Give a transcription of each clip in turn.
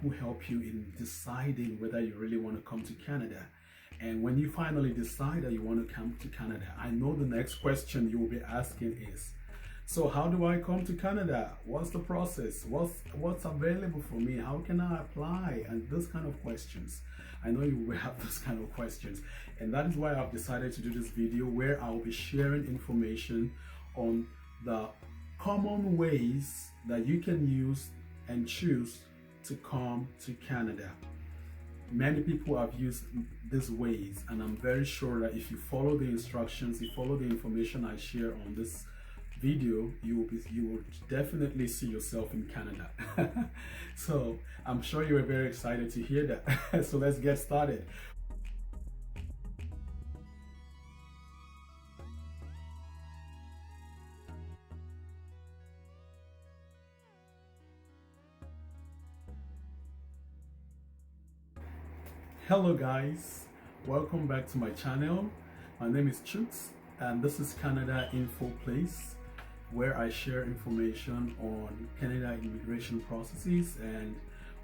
will help you in deciding whether you really want to come to Canada. And when you finally decide that you want to come to Canada, I know the next question you will be asking is, so how do I come to Canada? What's the process? What's available for me? How can I apply? And those kind of questions. I know you will have those kind of questions. And that is why I've decided to do this video where I'll be sharing information on the common ways that you can use and choose to come to Canada. Many people have used these ways, and I'm very sure that if you follow the instructions, you follow the information I share on this video, you will definitely see yourself in Canada. So I'm sure you are very excited to hear that. So let's get started. Hello guys, welcome back to my channel. My name is Chooks and this is Canada Info Place, where I share information on Canada immigration processes and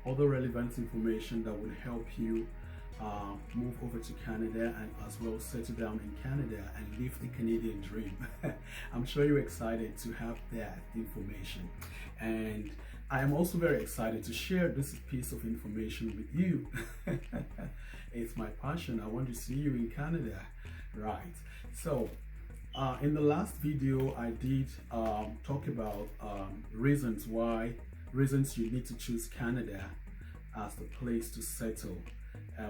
other relevant information that will help you move over to Canada and as well settle down in Canada and live the Canadian dream. I'm sure you're excited to have that information, and I am also very excited to share this piece of information with you. It's my passion. I want to see you in Canada, right? So in the last video I did talk about reasons you need to choose Canada as the place to settle,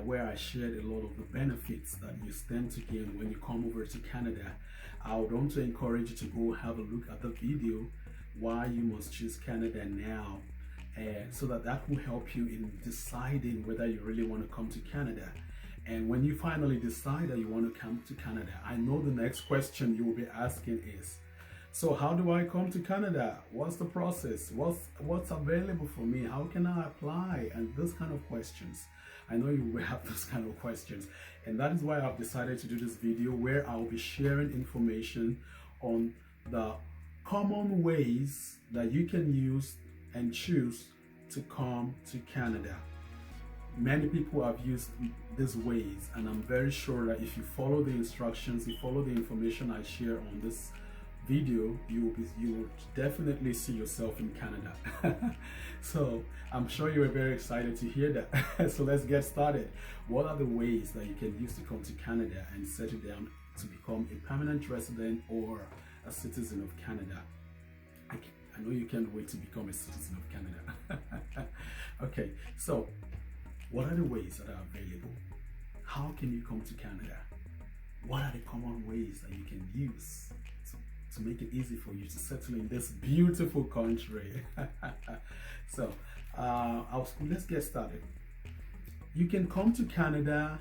where I shared a lot of the benefits that you stand to gain when you come over to Canada. I would want to encourage you to go have a look at the video why you must choose Canada now, so that will help you in deciding whether you really want to come to Canada. And when you finally decide that you want to come to Canada, I know the next question you will be asking is, so how do I come to Canada? What's the process? What's available for me? How can I apply? And those kind of questions. I know you will have those kind of questions. And that is why I've decided to do this video where I'll be sharing information on the common ways that you can use and choose to come to Canada. Many people have used these ways, and I'm very sure that if you follow the instructions, you follow the information I share on this video, you will definitely see yourself in Canada. So I'm sure you are very excited to hear that. So let's get started. What are the ways that you can use to come to Canada and settle down to become a permanent resident or a citizen of Canada? I know you can't wait to become a citizen of Canada. Okay, so what are the ways that are available? How can you come to Canada? What are the common ways that you can use to make it easy for you to settle in this beautiful country? So let's get started. You can come to Canada.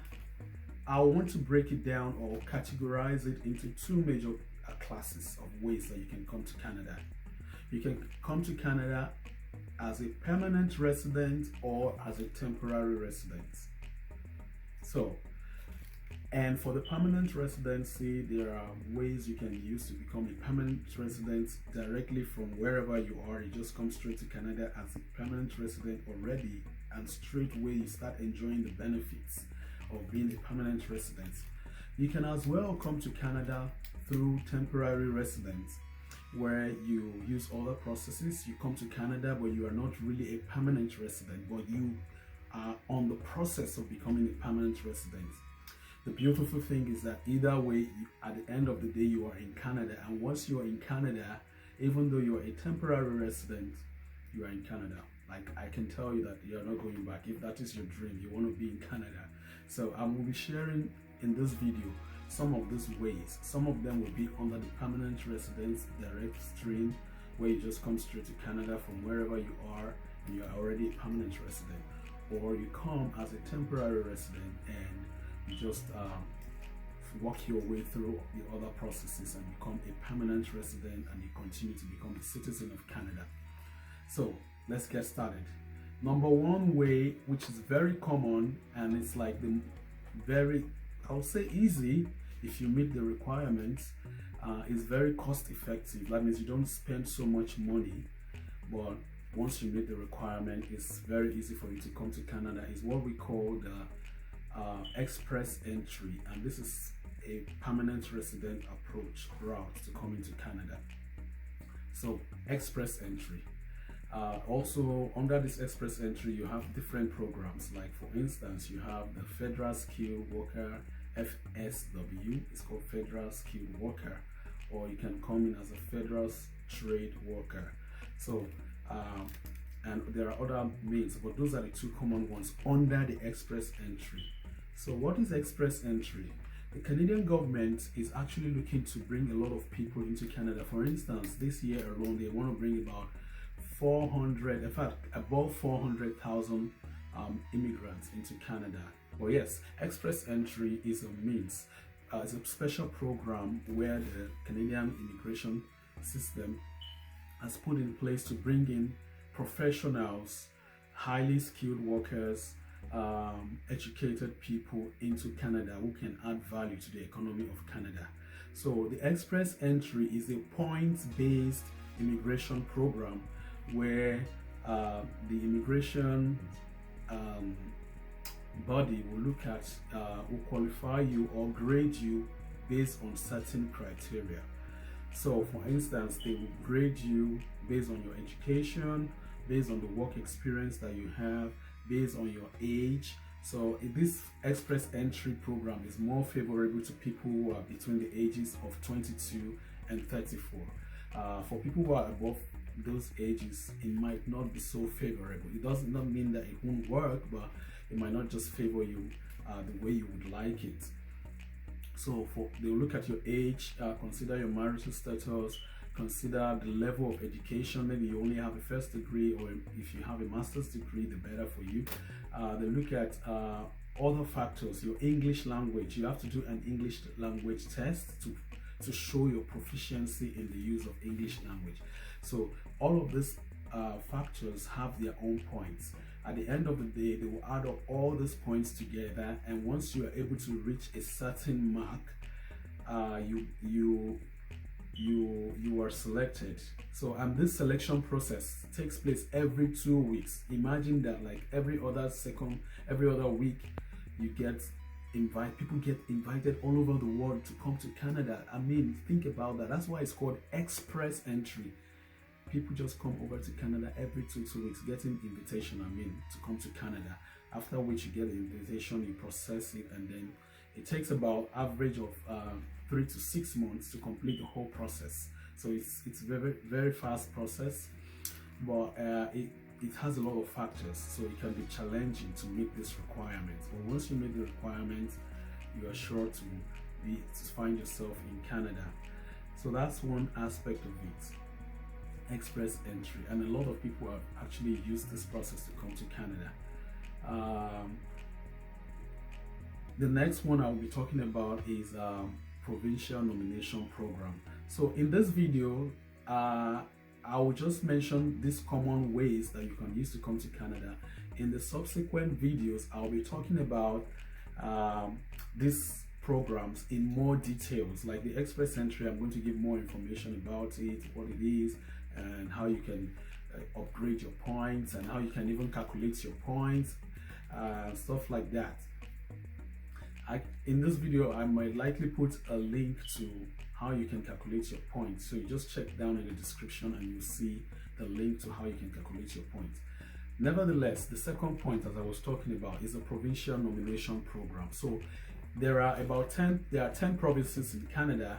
I want to break it down or categorize it into two major classes of ways that you can come to Canada. You can come to Canada as a permanent resident or as a temporary resident. So, and for the permanent residency, there are ways you can use to become a permanent resident directly from wherever you are. You just come straight to Canada as a permanent resident already, and straight away you start enjoying the benefits of being a permanent resident. You can as well come to Canada through temporary residence, where you use other processes. You come to Canada, but you are not really a permanent resident, but you are on the process of becoming a permanent resident. The beautiful thing is that either way, at the end of the day, you are in Canada. And once you are in Canada, even though you are a temporary resident, you are in Canada. Like, I can tell you that you are not going back. If that is your dream, you want to be in Canada. So I will be sharing in this video some of these ways. Some of them will be under the permanent residence direct stream, where you just come straight to Canada from wherever you are and you're already a permanent resident. Or you come as a temporary resident and you just work your way through the other processes and become a permanent resident, and you continue to become a citizen of Canada. So let's get started. Number one way, which is very common, and it's like the very, I would say easy if you meet the requirements, is very cost effective. That means you don't spend so much money, but once you meet the requirement, it's very easy for you to come to Canada. Is what we call the express entry, and this is a permanent resident approach route to come into Canada. So express entry. Also under this express entry, you have different programs. Like for instance, you have the Federal Skilled Worker, FSW. It's called Federal Skilled Worker, or you can come in as a Federal Trade Worker. So and there are other means, but those are the two common ones under the express entry. So what is express entry? The Canadian government is actually looking to bring a lot of people into Canada. For instance, this year alone, they want to bring about 400, in fact, above 400,000 immigrants into Canada. But yes, express entry is a means. It's a special program where the Canadian immigration system has put in place to bring in professionals, highly skilled workers, educated people into Canada who can add value to the economy of Canada. So the express entry is a points-based immigration program where the immigration body will look at, will qualify you or grade you based on certain criteria. So for instance, they will grade you based on your education, based on the work experience that you have, based on your age. So this express entry program is more favorable to people who are between the ages of 22 and 34. For people who are above those ages, it might not be so favorable. It does not mean that it won't work, but it might not just favor you the way you would like it. So they'll look at your age, consider your marital status, consider the level of education. Maybe you only have a first degree, or if you have a master's degree, the better for you. They look at other factors, your English language. You have to do an English language test to show your proficiency in the use of English language. So all of these factors have their own points. At the end of the day, they will add up all these points together, and once you are able to reach a certain mark, you are selected. So this selection process takes place every 2 weeks. Imagine that, like every other week, you get people get invited all over the world to come to Canada. I mean, think about that. That's why it's called express entry. People just come over to Canada every 2 weeks, getting invitation, to come to Canada. After which you get the invitation, you process it, and then it takes about average of 3 to 6 months to complete the whole process. So it's very, very fast process, but it has a lot of factors, so it can be challenging to meet this requirement. But once you meet the requirement, you are sure to find yourself in Canada. So that's one aspect of it. Express entry, and a lot of people have actually used this process to come to Canada. The next one I'll be talking about is Provincial Nomination Program. So in this video, I will just mention these common ways that you can use to come to Canada. In the subsequent videos, I'll be talking about these programs in more details. Like the express entry, I'm going to give more information about it, what it is, and how you can upgrade your points, and how you can even calculate your points, stuff like that. In this video, I might likely put a link to how you can calculate your points. So you just check down in the description and you'll see the link to how you can calculate your points. Nevertheless, the second point, as I was talking about, is the Provincial Nomination Program. So there are 10 provinces in Canada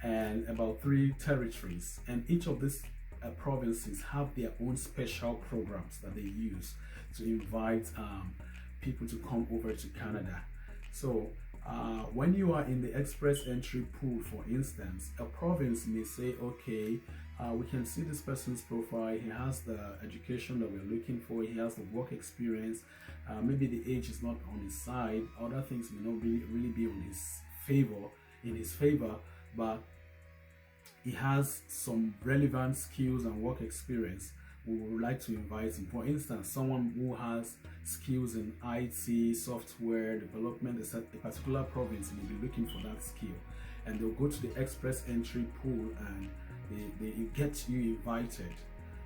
and about 3 territories, and each of these provinces have their own special programs that they use to invite people to come over to Canada. So when you are in the express entry pool, for instance, a province may say, okay, we can see this person's profile, he has the education that we're looking for, he has the work experience, maybe the age is not on his side, other things may not really be in his favor, but he has some relevant skills and work experience. We would like to invite him. For instance, someone who has skills in IT, software development, a particular province may be looking for that skill, and they'll go to the express entry pool and they get you invited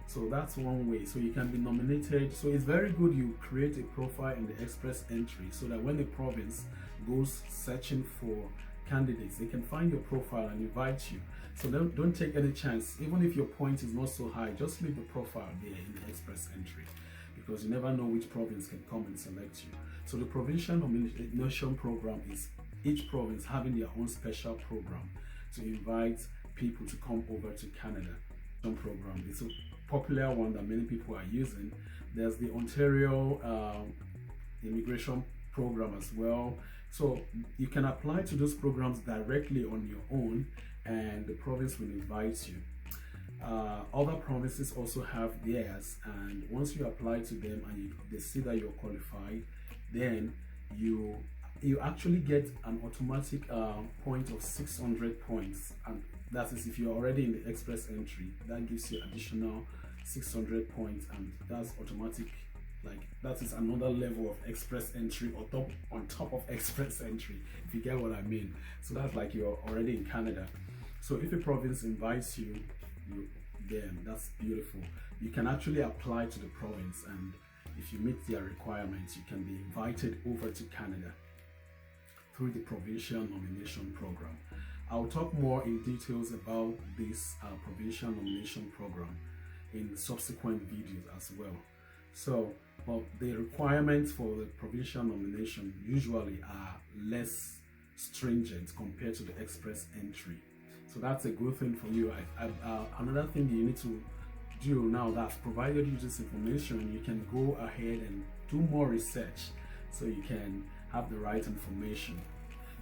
So that's one way. So you can be nominated. So it's very good you create a profile in the express entry so that when the province goes searching for candidates, they can find your profile and invite you. So don't take any chance. Even if your point is not so high, just leave the profile there in the express entry, because you never know which province can come and select you. So the provincial nomination program is each province having their own special program to invite people to come over to Canada. Program, it's a popular one that many people are using. There's the Ontario immigration program as well. So you can apply to those programs directly on your own, and the province will invite you. Other provinces also have theirs, and once you apply to them and they see that you're qualified, then you actually get an automatic point of 600 points, and that is if you're already in the express entry. That gives you additional 600 points, and that's automatic. Like, that is another level of express entry on top of express entry, if you get what I mean. So that's like you're already in Canada. So if a province invites you, then that's beautiful. You can actually apply to the province, and if you meet their requirements, you can be invited over to Canada through the provincial nomination program. I'll talk more in details about this provincial nomination program in subsequent videos as well. So, well, the requirements for the provincial nomination usually are less stringent compared to the express entry. So that's a good thing for you. Another thing you need to do now that I've provided you this information, you can go ahead and do more research so you can have the right information.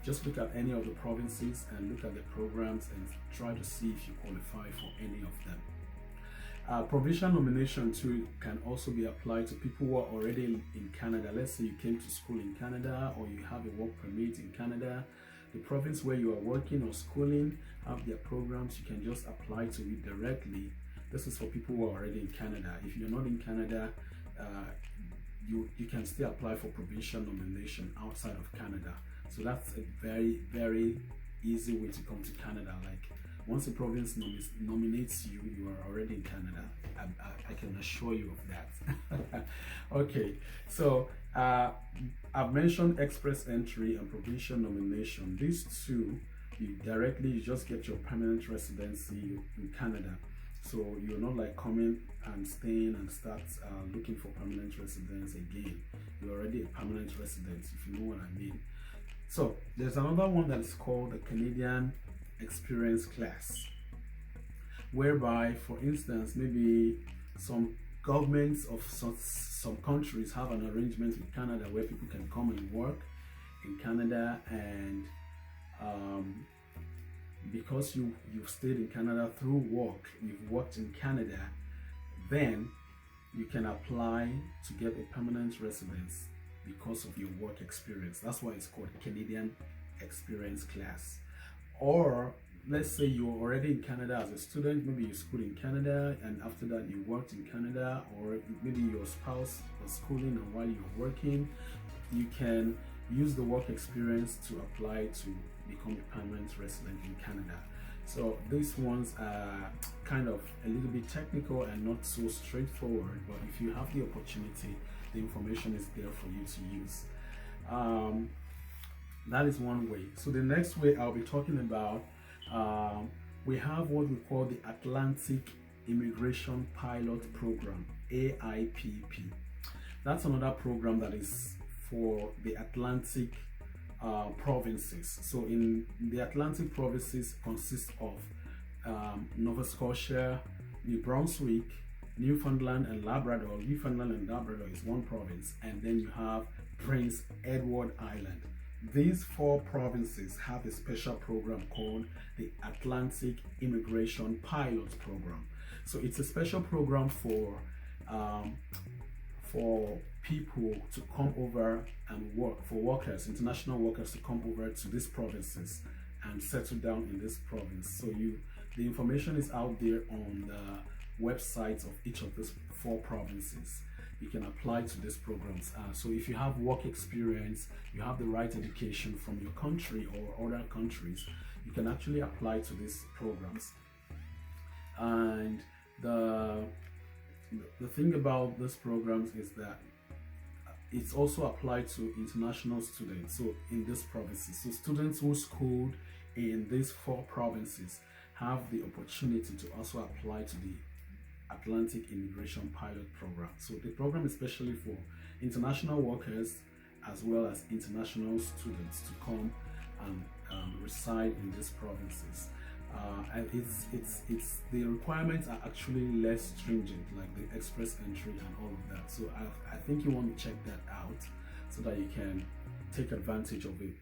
Just look at any of the provinces and look at the programs and try to see if you qualify for any of them. Provincial nomination too can also be applied to people who are already in Canada. Let's say you came to school in Canada, or you have a work permit in Canada. The province where you are working or schooling have their programs. You can just apply to it directly. This is for people who are already in Canada. If you're not in Canada, you can still apply for provincial nomination outside of Canada. So that's a very, very easy way to come to Canada. Like, once a province nominates you, you are already in Canada. I can assure you of that. Okay, so I've mentioned express entry and provincial nomination. These two, you just get your permanent residency in Canada. So you're not like coming and staying and start looking for permanent residence again. You're already a permanent resident, if you know what I mean. So there's another one that is called the Canadian Experience Class, whereby, for instance, maybe some governments of some countries have an arrangement with Canada where people can come and work in Canada, and because you've stayed in Canada through work, you've worked in Canada, then you can apply to get a permanent residence because of your work experience. That's why it's called Canadian Experience Class. Or let's say you're already in Canada as a student, maybe you schooled in Canada and after that you worked in Canada, or maybe your spouse was schooling and while you're working, you can use the work experience to apply to become a permanent resident in Canada. So these ones are kind of a little bit technical and not so straightforward, but if you have the opportunity, the information is there for you to use. That is one way. So the next way I'll be talking about, we have what we call the Atlantic Immigration Pilot Program, AIPP. That's another program that is for the Atlantic provinces. So in the Atlantic provinces consist of Nova Scotia, New Brunswick, Newfoundland and Labrador. Newfoundland and Labrador is one province, and then you have Prince Edward Island. These four provinces have a special program called the Atlantic Immigration Pilot Program. So it's a special program for people to come over and work, for workers, international workers to come over to these provinces and settle down in this province. So the information is out there on the websites of each of these four provinces. You can apply to these programs. So if you have work experience, you have the right education from your country or other countries, you can actually apply to these programs. And the thing about these programs is that it's also applied to international students, so in these provinces. So students who schooled in these 4 provinces have the opportunity to also apply to the Atlantic Immigration Pilot Program. So the program is especially for international workers as well as international students to come and reside in these provinces. And it's the requirements are actually less stringent, like the express entry and all of that. So I think you want to check that out so that you can take advantage of it